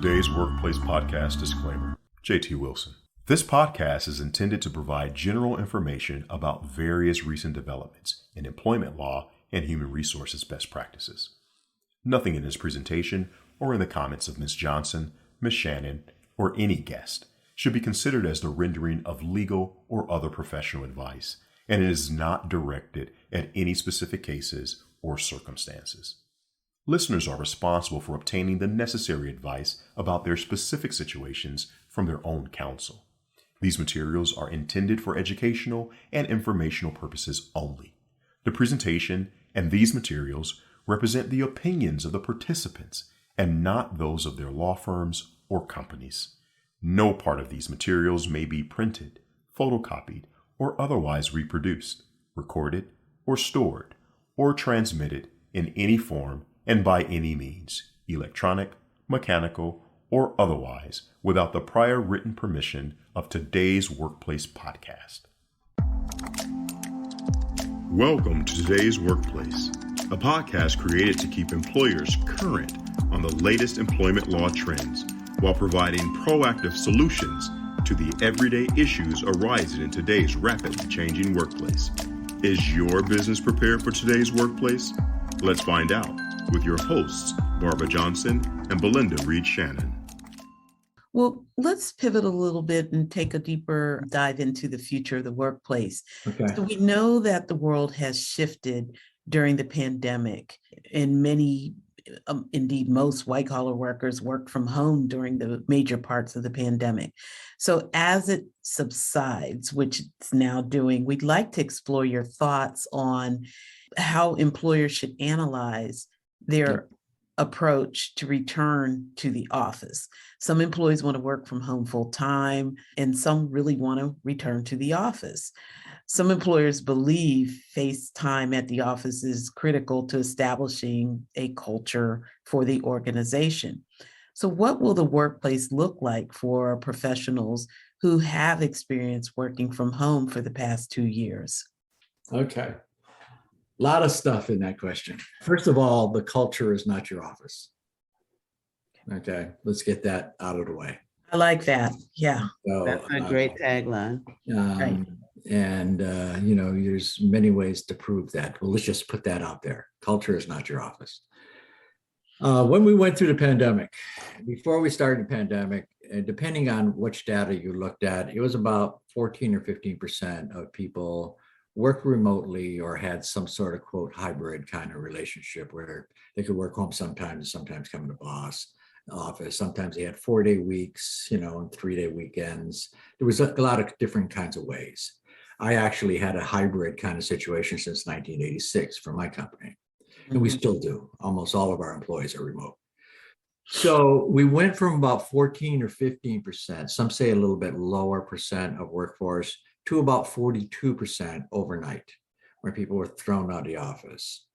Today's Workplace Podcast disclaimer. JT Wilson. This podcast is intended to provide general information about various recent developments in employment law and human resources best practices. Nothing in this presentation or in the comments of Ms. Johnson, Ms. Shannon, or any guest should be considered as the rendering of legal or other professional advice, and it is not directed at any specific cases or circumstances. Listeners are responsible for obtaining the necessary advice about their specific situations from their own counsel. These materials are intended for educational and informational purposes only. The presentation and these materials represent the opinions of the participants and not those of their law firms or companies. No part of these materials may be printed, photocopied, or otherwise reproduced, recorded, or stored, or transmitted in any form and by any means, electronic, mechanical, or otherwise, without the prior written permission of Today's Workplace Podcast. Welcome to Today's Workplace, a podcast created to keep employers current on the latest employment law trends while providing proactive solutions to the everyday issues arising in today's rapidly changing workplace. Is your business prepared for today's workplace? Let's find out with your hosts, Barbara Johnson and Belinda Reed Shannon. Well, let's pivot a little bit and take a deeper dive into the future of the workplace. Okay. So we know that the world has shifted during the pandemic, and many, indeed most white-collar workers worked from home during the major parts of the pandemic. So as it subsides, which it's now doing, we'd like to explore your thoughts on how employers should analyze their approach to return to the office. Some employees want to work from home full time, and some really want to return to the office. Some employers believe face time at the office is critical to establishing a culture for the organization. So what will the workplace look like for professionals who have experience working from home for the past 2 years? Okay. A lot of stuff in that question. First of all, the culture is not your office. Okay, let's get that out of the way. I like that. Yeah. So, That's a great tagline. Right. And, there's many ways to prove that. Well, let's just put that out there. Culture is not your office. When we went through the pandemic, before we started the pandemic, depending on which data you looked at, it was about 14 or 15% of people worked remotely or had some sort of quote hybrid kind of relationship where they could work home sometimes come to boss office. Sometimes they had 4-day weeks, and 3-day weekends. There was a lot of different kinds of ways. I actually had a hybrid kind of situation since 1986 for my company. And we still do. Almost all of our employees are remote. So we went from about 14 or 15%, some say a little bit lower percent of workforce, to about 42% overnight, where people were thrown out of the office.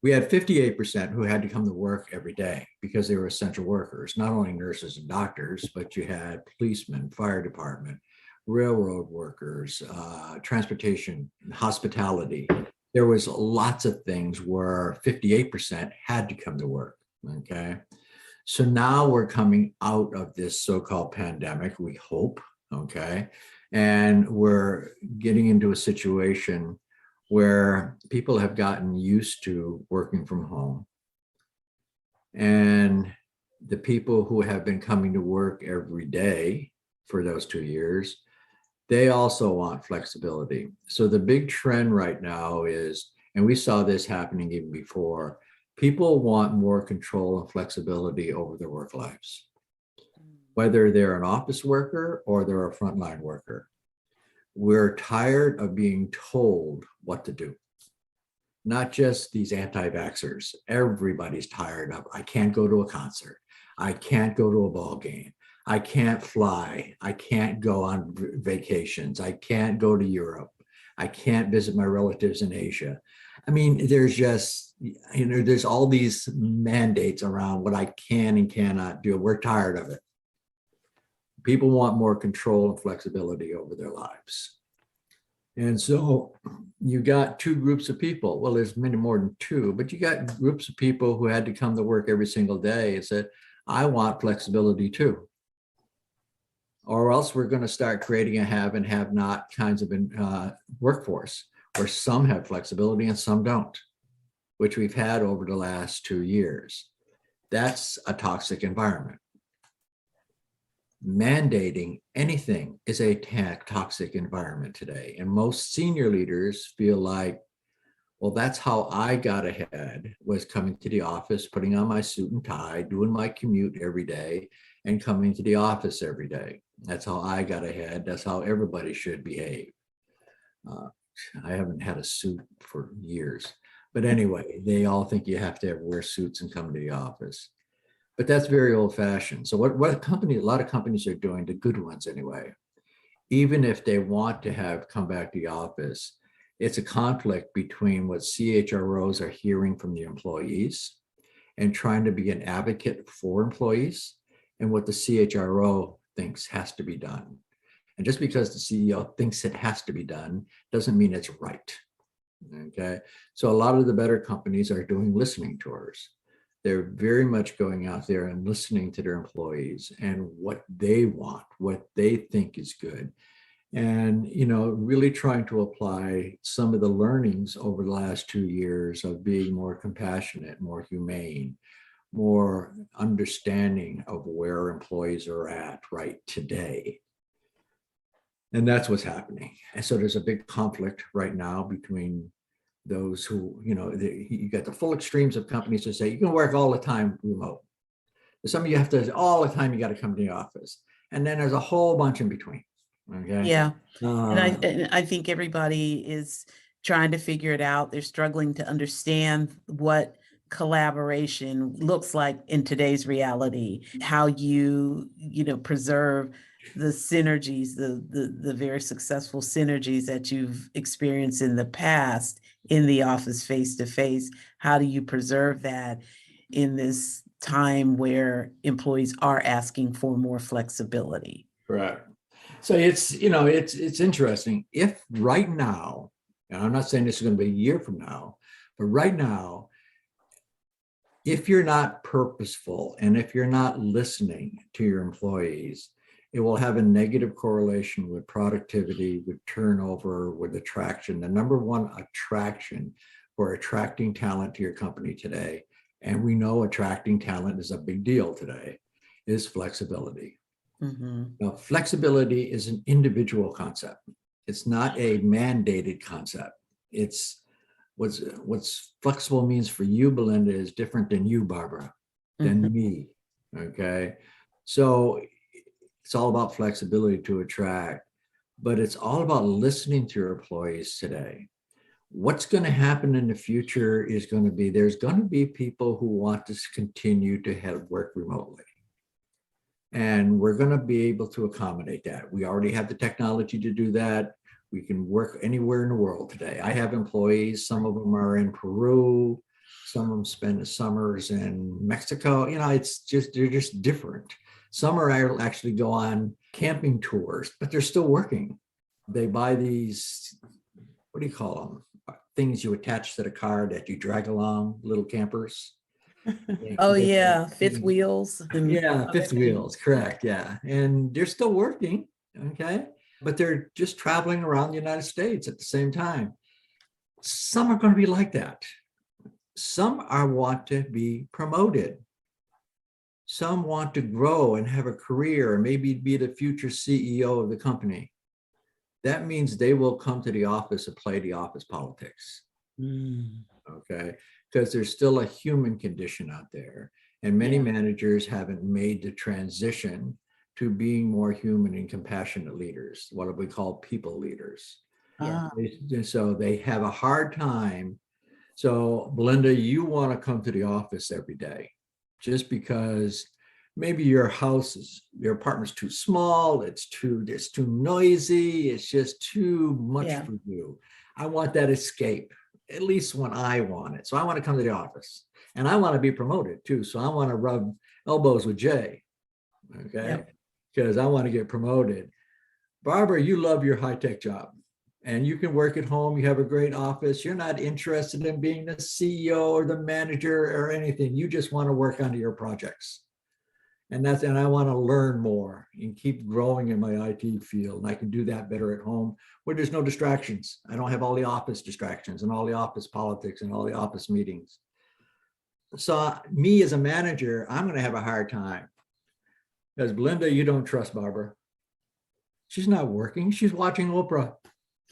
We had 58% who had to come to work every day because they were essential workers, not only nurses and doctors, but you had policemen, fire department, railroad workers, transportation, hospitality. There was lots of things where 58% had to come to work, okay? So now we're coming out of this so-called pandemic, we hope, okay? And we're getting into a situation where people have gotten used to working from home. And the people who have been coming to work every day for those 2 years, they also want flexibility. So the big trend right now is, and we saw this happening even before, people want more control and flexibility over their work lives, whether they're an office worker or they're a frontline worker. We're tired of being told what to do. Not just these anti-vaxxers. Everybody's tired of, I can't go to a concert. I can't go to a ball game. I can't fly. I can't go on vacations. I can't go to Europe. I can't visit my relatives in Asia. I mean, there's just, there's all these mandates around what I can and cannot do. We're tired of it. People want more control and flexibility over their lives. And so you got two groups of people. Well, there's many more than two, but you got groups of people who had to come to work every single day and said, I want flexibility too. Or else we're going to start creating a have and have not kinds of workforce where some have flexibility and some don't, which we've had over the last 2 years. That's a toxic environment. Mandating anything is a toxic environment today. And most senior leaders feel like, well, that's how I got ahead, was coming to the office, putting on my suit and tie, doing my commute every day, and coming to the office every day. That's how I got ahead. That's how everybody should behave. I haven't had a suit for years. But anyway, they all think you have to wear suits and come to the office. But that's very old-fashioned. So what a lot of companies are doing, the good ones anyway, even if they want to have come back to the office, it's a conflict between what CHROs are hearing from the employees and trying to be an advocate for employees and what the CHRO thinks has to be done. And just because the CEO thinks it has to be done doesn't mean it's right. Okay. So a lot of the better companies are doing listening tours. They're very much going out there and listening to their employees and what they want, what they think is good. And, really trying to apply some of the learnings over the last 2 years of being more compassionate, more humane, more understanding of where employees are at right today. And that's what's happening. And so there's a big conflict right now between those who, you got the full extremes of companies that say you can work all the time remote. Some of you have to, all the time you got to come to the office. And then there's a whole bunch in between. Okay. Yeah. And I think everybody is trying to figure it out. They're struggling to understand what collaboration looks like in today's reality, how you preserve the synergies, the very successful synergies that you've experienced in the past in the office face to face. How do you preserve that in this time where employees are asking for more flexibility? Correct. So it's interesting. If right now, and I'm not saying this is going to be a year from now, but right now, if you're not purposeful and if you're not listening to your employees, it will have a negative correlation with productivity, with turnover, with attraction. The number one attraction for attracting talent to your company today, and we know attracting talent is a big deal today, is flexibility. Mm-hmm. Now, flexibility is an individual concept. It's not a mandated concept. It's what's flexible means for you, Belinda, is different than you, Barbara, than Mm-hmm. me. Okay. So it's all about flexibility to attract, but it's all about listening to your employees today. What's going to happen in the future is going to be, there's going to be people who want to continue to have work remotely. And we're going to be able to accommodate that. We already have the technology to do that. We can work anywhere in the world today. I have employees, some of them are in Peru, some of them spend the summers in Mexico. It's just, they're just different. Some are actually go on camping tours, but they're still working. They buy these, what do you call them? Things you attach to the car that you drag along, little campers. Oh yeah, fifth wheels. Yeah, fifth wheels, correct. Yeah. And they're still working, okay? But they're just traveling around the United States at the same time. Some are going to be like that. Some want to be promoted. Some want to grow and have a career, or maybe be the future CEO of the company. That means they will come to the office and play the office politics. Okay, because there's still a human condition out there, and many managers haven't made the transition to being more human and compassionate leaders, what we call people leaders. Yeah. So they have a hard time. So Belinda, you want to come to the office every day just because maybe your apartment's too small, it's too noisy, it's just too much for you. I want that escape, at least when I want it. So I want to come to the office, and I want to be promoted too. So I want to rub elbows with Jay, okay? Because I want to get promoted. Barbara, you love your high-tech job, and you can work at home. You have a great office. You're not interested in being the CEO or the manager or anything. You just want to work on your projects. And I want to learn more and keep growing in my IT field. And I can do that better at home where there's no distractions. I don't have all the office distractions and all the office politics and all the office meetings. So me as a manager, I'm going to have a hard time. Because Belinda, you don't trust Barbara. She's not working. She's watching Oprah.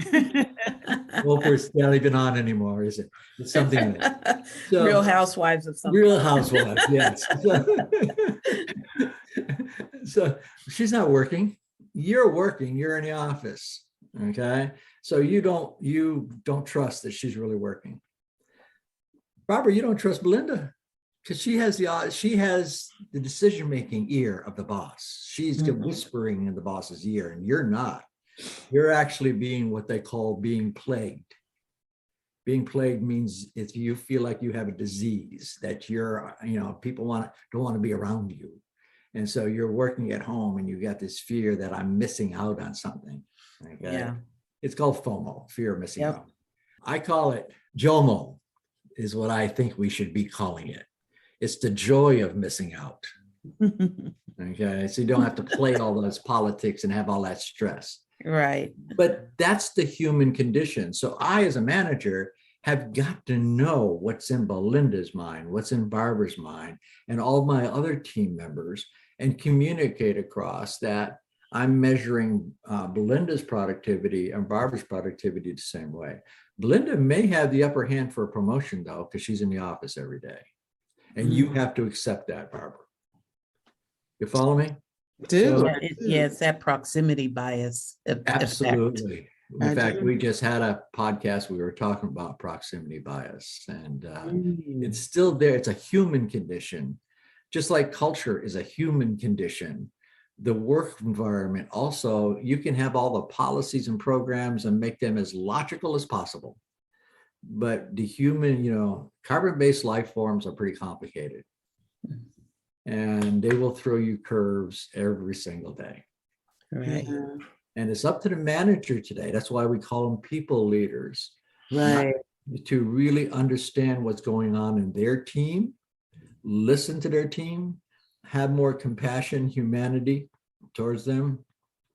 Oprah's not even on anymore, is it? It's something else. So, Real Housewives of something. Real Housewives, yes. So she's not working. You're working. You're in the office. Okay. So you don't trust that she's really working. Barbara, you don't trust Belinda because she has the decision-making ear of the boss. She's whispering in the boss's ear, and you're not. You're actually being what they call being plagued. Being plagued means if you feel like you have a disease that people don't want to be around you. And so you're working at home and you got this fear that I'm missing out on something. Okay? Yeah. It's called FOMO, fear of missing out. I call it JOMO, is what I think we should be calling it. It's the joy of missing out. Okay. So you don't have to play all those politics and have all that stress. Right. But that's the human condition. So I, as a manager, have got to know what's in Belinda's mind, what's in Barbara's mind, and all my other team members, and communicate across that I'm measuring Belinda's productivity and Barbara's productivity the same way. Belinda may have the upper hand for a promotion, though, because she's in the office every day. And you have to accept that, Barbara. You follow me? It's that proximity bias. Absolutely. In fact, we just had a podcast. We were talking about proximity bias, and it's still there. It's a human condition, just like culture is a human condition. The work environment also, you can have all the policies and programs and make them as logical as possible. But the human, carbon-based life forms are pretty complicated. And they will throw you curves every single day. Right. And it's up to the manager today. That's why we call them people leaders. Right. To really understand what's going on in their team, listen to their team, have more compassion, humanity towards them.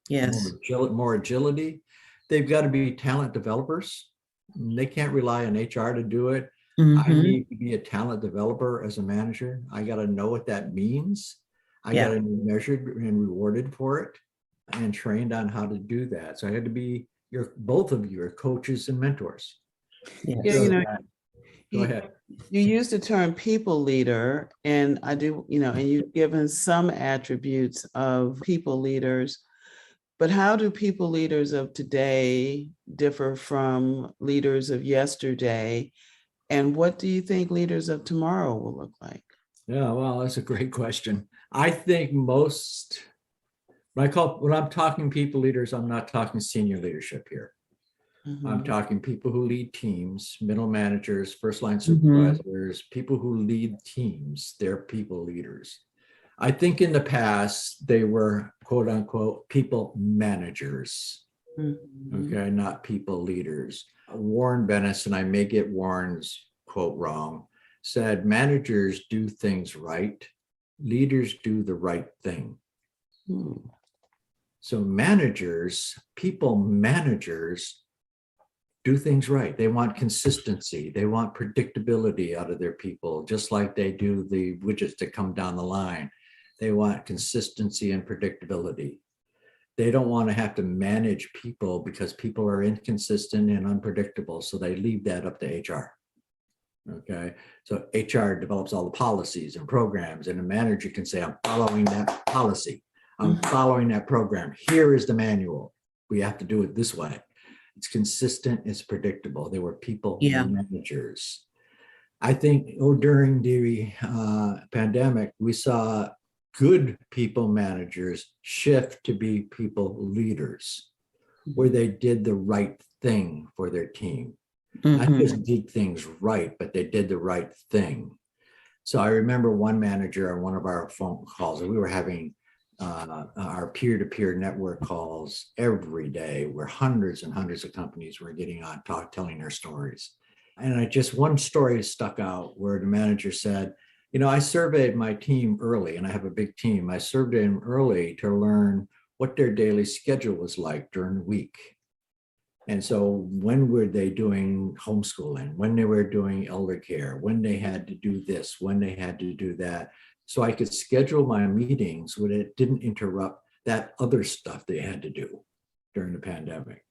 Yes. More agility. They've got to be talent developers. They can't rely on HR to do it. I need to be a talent developer as a manager. I got to know what that means. I got to be measured and rewarded for it and trained on how to do that. So I had to be both of you are coaches and mentors. Yeah, go ahead. You use the term people leader, and I do, and you've given some attributes of people leaders, but how do people leaders of today differ from leaders of yesterday? And what do you think leaders of tomorrow will look like? Yeah, well, that's a great question. I think when I'm talking people leaders, I'm not talking senior leadership here. I'm talking people who lead teams, middle managers, first line supervisors, people who lead teams. They're people leaders. I think in the past, they were quote unquote people managers. Okay, not people leaders. Warren Bennis, and I may get Warren's quote wrong, said managers do things right, leaders do the right thing. So people managers do things right. They want consistency. They want predictability out of their people, just like they do the widgets that come down the line. They want consistency and predictability. They don't want to have to manage people because people are inconsistent and unpredictable. So they leave that up to HR. Okay. So HR develops all the policies and programs, and the manager can say, I'm following that policy. I'm following that program. Here is the manual. We have to do it this way. It's consistent. It's predictable. They were people managers. I think during the pandemic, we saw good people managers shift to be people leaders, where they did the right thing for their team. Not just did things right, but they did the right thing. So I remember one manager on one of our phone calls, and we were having our peer-to-peer network calls every day, where hundreds and hundreds of companies were getting on, telling their stories. And one story stuck out where the manager said, I surveyed my team early, and I have a big team. I surveyed them early to learn what their daily schedule was like during the week. And so when were they doing homeschooling, when they were doing elder care, when they had to do this, when they had to do that. So I could schedule my meetings when it didn't interrupt that other stuff they had to do during the pandemic.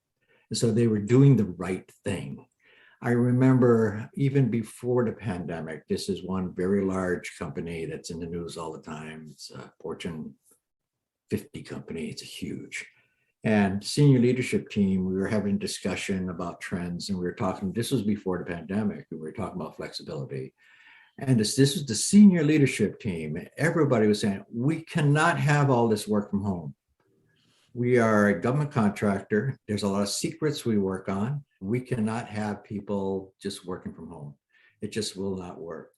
And so they were doing the right thing. I remember even before the pandemic, this is one very large company that's in the news all the time. It's a Fortune 50 company. It's huge. And senior leadership team, we were having a discussion about trends, and we were talking, this was before the pandemic, we were talking about flexibility. And this was the senior leadership team. Everybody was saying, we cannot have all this work from home. We are a government contractor. There's a lot of secrets we work on. We cannot have people just working from home. It just will not work.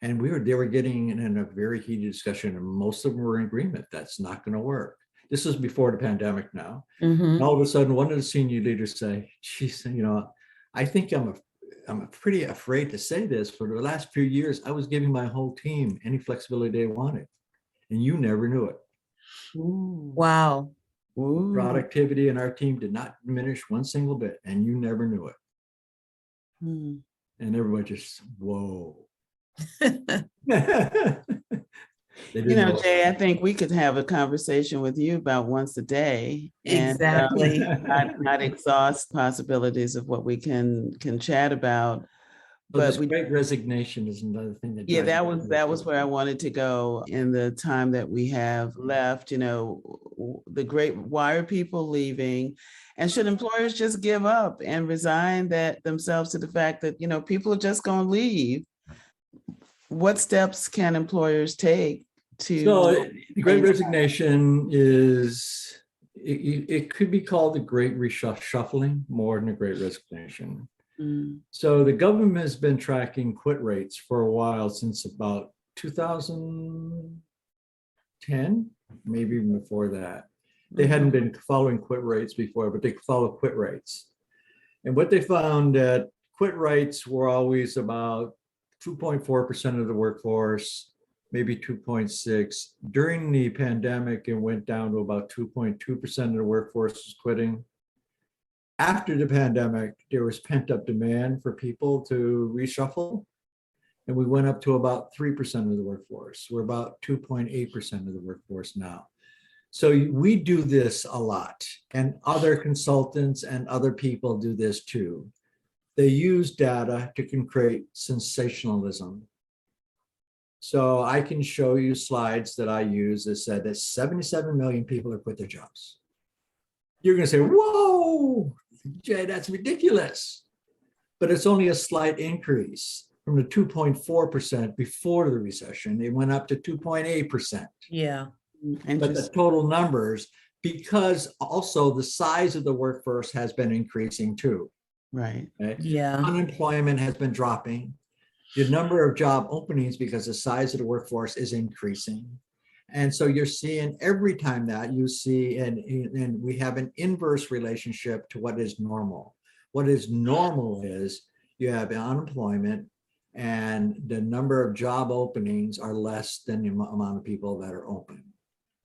And they were getting in a very heated discussion, and most of them were in agreement that's not going to work. This was before the pandemic now. Mhm. All of a sudden, one of the senior leaders say, geez, I think I'm pretty afraid to say this. For the last few years, I was giving my whole team any flexibility they wanted, and you never knew it. Wow. Ooh. Productivity in our team did not diminish one single bit, and you never knew it. Hmm. And everybody just, whoa. Jay, I think we could have a conversation with you about once a day, and Exactly. not exhaust possibilities of what we can chat about. But great resignation is another thing that. Yeah, that was where I wanted to go in the time that we have left. Why are people leaving, and should employers just give up and resign themselves to the fact that people are just going to leave? What steps can employers take to? So the great resignation is, it could be called the great reshuffling more than a great resignation. Mm. So the government has been tracking quit rates for a while, since about 2010, maybe even before that. They hadn't been following quit rates before, but they follow quit rates. And what they found, that quit rates were always about 2.4% of the workforce, maybe 2.6. During the pandemic, it went down to about 2.2% of the workforce was quitting. After the pandemic, there was pent-up demand for people to reshuffle, and we went up to about 3% of the workforce. We're about 2.8% of the workforce now. So we do this a lot, and other consultants and other people do this too. They use data to create sensationalism. So I can show you slides that I use that said that 77 million people have quit their jobs. You're going to say, whoa, Jay, that's ridiculous. But it's only a slight increase from the 2.4% before the recession. It went up to 2.8%. Yeah. But the total numbers, because also the size of the workforce has been increasing too. Right. Okay? Yeah. Unemployment has been dropping. The number of job openings, because the size of the workforce is increasing. And so you're seeing every time that you see, and we have an inverse relationship to what is normal. What is normal is you have unemployment, and the number of job openings are less than the amount of people that are open.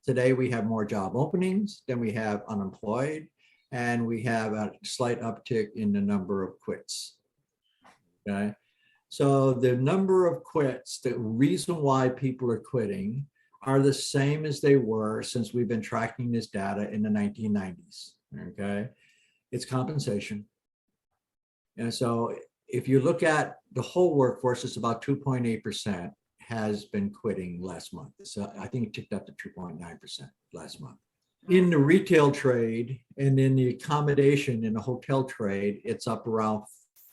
Today, we have more job openings than we have unemployed, and we have a slight uptick in the number of quits. Okay. So the number of quits, the reason why people are quitting, are the same as they were since we've been tracking this data in the 1990s. Okay. It's compensation. And so if you look at the whole workforce, it's about 2.8% has been quitting last month. So I think it ticked up to 2.9% last month. In the retail trade and in the accommodation in the hotel trade, it's up around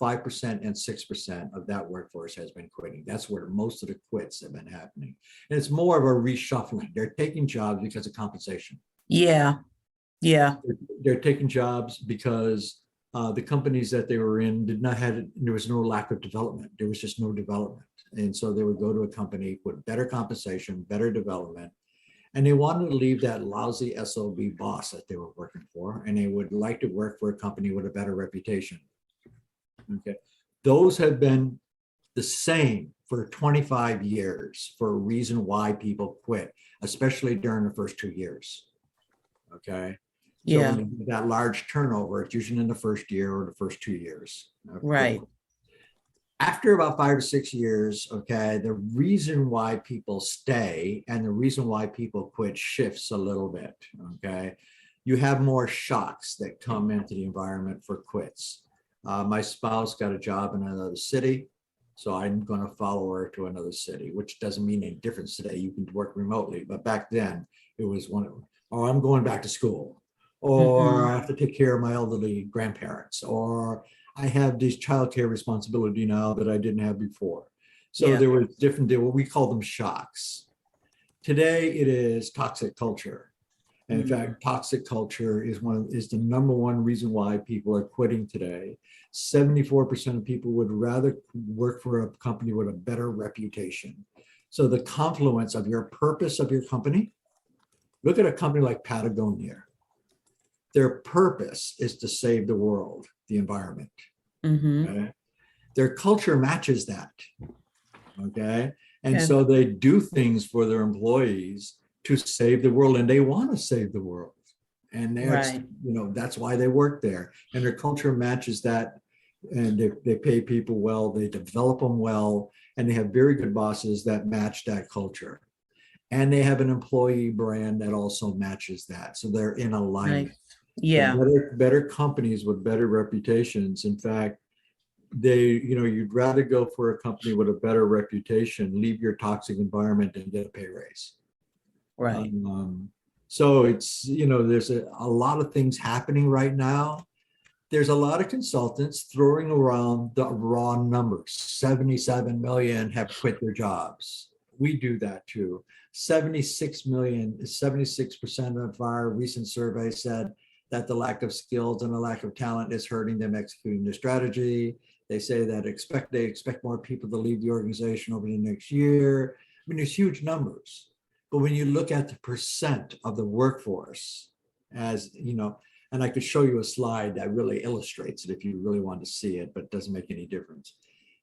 5% and 6% of that workforce has been quitting. That's where most of the quits have been happening. And it's more of a reshuffling. They're taking jobs because of compensation. Yeah. Yeah. They're taking jobs because the companies that they were in there was no lack of development. There was just no development. And so they would go to a company with better compensation, better development, and they wanted to leave that lousy SOB boss that they were working for, and they would like to work for a company with a better reputation. Okay, those have been the same for 25 years for a reason why people quit, especially during the first 2 years. Okay. So Yeah. when you get that large turnover, it's usually in the first year or the first 2 years. Right. After about 5 or 6 years, okay, the reason why people stay and the reason why people quit shifts a little bit. Okay. You have more shocks that come into the environment for quits. My spouse got a job in another city, so I'm going to follow her to another city, which doesn't mean any difference today. You can work remotely, but back then it was or I'm going back to school, or I have to take care of my elderly grandparents, or I have this childcare responsibility now that I didn't have before. So there were different, what we call them shocks. Today it is toxic culture. And in fact, toxic culture is the number one reason why people are quitting today. 74% of people would rather work for a company with a better reputation. So the confluence of your purpose of your company, look at a company like Patagonia. Their purpose is to save the world, the environment. Okay? Their culture matches that. Okay. And so they do things for their employees to save the world, and they want to save the world. And that's, that's why they work there. And their culture matches that. And they pay people well, they develop them well, and they have very good bosses that match that culture. And they have an employee brand that also matches that. So they're in alignment. Better companies with better reputations. In fact, you'd rather go for a company with a better reputation, leave your toxic environment and get a pay raise. Right. So it's, there's a lot of things happening right now. There's a lot of consultants throwing around the raw numbers. 77 million have quit their jobs. We do that too. 76 percent of our recent survey said that the lack of skills and the lack of talent is hurting them executing their strategy. They say that they expect more people to leave the organization over the next year. I mean, there's huge numbers. But when you look at the percent of the workforce, as and I could show you a slide that really illustrates it if you really want to see it, but it doesn't make any difference.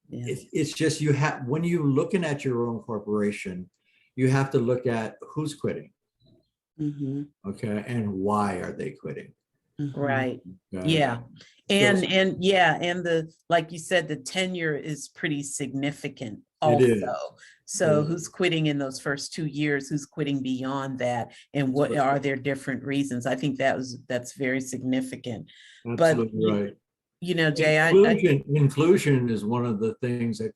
It's just when you're looking at your own corporation, you have to look at who's quitting. Okay, and why are they quitting? Right. Okay. Yeah. And the, like you said, the tenure is pretty significant also. It is. So who's quitting in those first 2 years, who's quitting beyond that, and what are their different reasons? I think that's very significant. Absolutely right. Jay, inclusion is one of the things that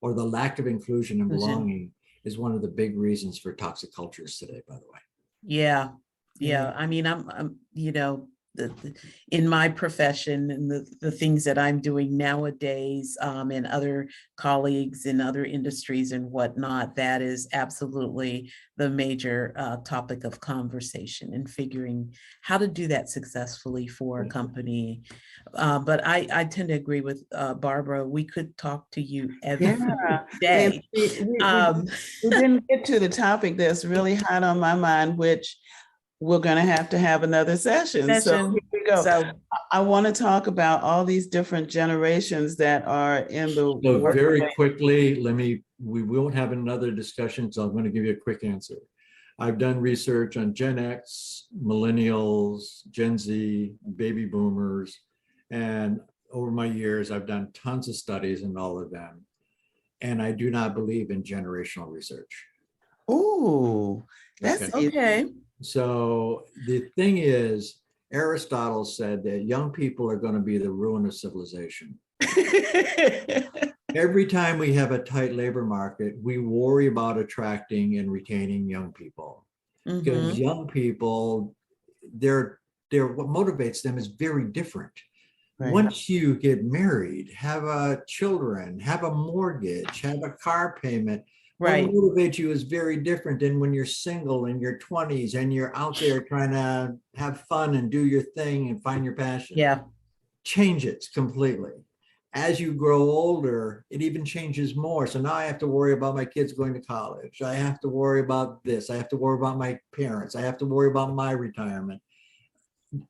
or the lack of inclusion and belonging is one of the big reasons for toxic cultures today, by the way. Yeah. I mean, I'm in my profession and the things that I'm doing nowadays, and other colleagues in other industries and whatnot, that is absolutely the major topic of conversation, and figuring how to do that successfully for a company. But I tend to agree with Barbara. We could talk to you every day. We didn't get to the topic that's really hot on my mind, which we're going to have another session. So here we go. So I want to talk about all these different generations that are in the. So very quickly, we won't have another discussion, so I'm going to give you a quick answer. I've done research on Gen X, millennials, Gen Z, baby boomers, and over my years, I've done tons of studies in all of them. And I do not believe in generational research. Oh, that's okay. So the thing is, Aristotle said that young people are going to be the ruin of civilization. Every time we have a tight labor market, we worry about attracting and retaining young people. Because young people, what motivates them is very different. Right. Once you get married, have children, have a mortgage, have a car payment, what motivates you is very different than when you're single in your 20s and you're out there trying to have fun and do your thing and find your passion. Yeah. Changes completely. As you grow older, it even changes more. So now I have to worry about my kids going to college. I have to worry about this. I have to worry about my parents. I have to worry about my retirement.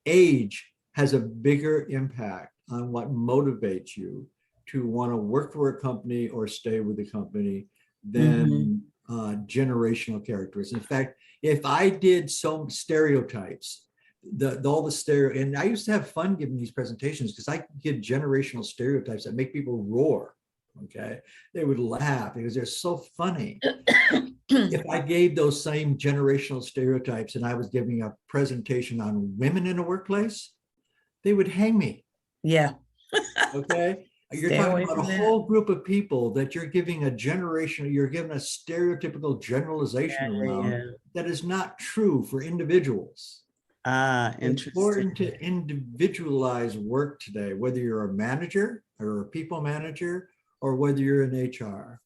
Age has a bigger impact on what motivates you to want to work for a company or stay with the company than generational characteristics. In fact, if I did some stereotypes, all the stereo, and I used to have fun giving these presentations because I could give generational stereotypes that make people roar. Okay, they would laugh because they're so funny. If I gave those same generational stereotypes and I was giving a presentation on women in the workplace, they would hang me. Yeah. Okay. You're Stay talking away about a from that. whole group of people that you're giving a generation, you're giving a stereotypical generalization around that is not true for individuals. It's Interesting. important to individualize work today, whether you're a manager or a people manager or whether you're in HR.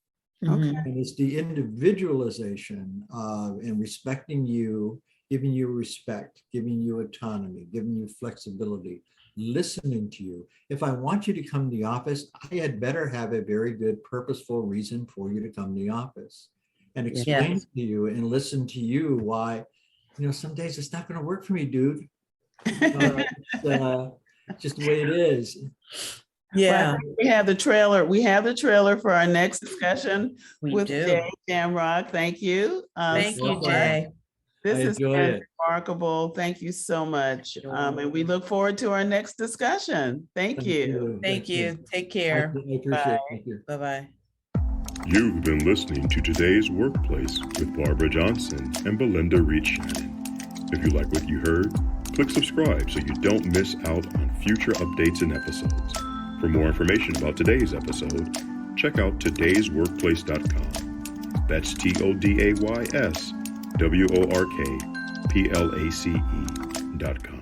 Okay. And it's the individualization and respecting you, giving you respect, giving you autonomy, giving you flexibility, listening to you. If I want you to come to the office, I had better have a very good purposeful reason for you to come to the office and explain to you and listen to you why, some days it's not going to work for me, dude. It's just the way it is. Yeah. Well, we have the trailer. We have the trailer for our next discussion with Jay Jamrog. Thank you. Thank you, Jay. This has been it. remarkable. Thank you so much. And we look forward to our next discussion. Thank you. Thank you. Take care. I appreciate it. Thank you. Bye-bye. You've been listening to Today's Workplace with Barbara Johnson and Belinda Reed Shannon. If you like what you heard, click subscribe so you don't miss out on future updates and episodes. For more information about today's episode, check out todaysworkplace.com. That's TODAYSWORKPLACE.com.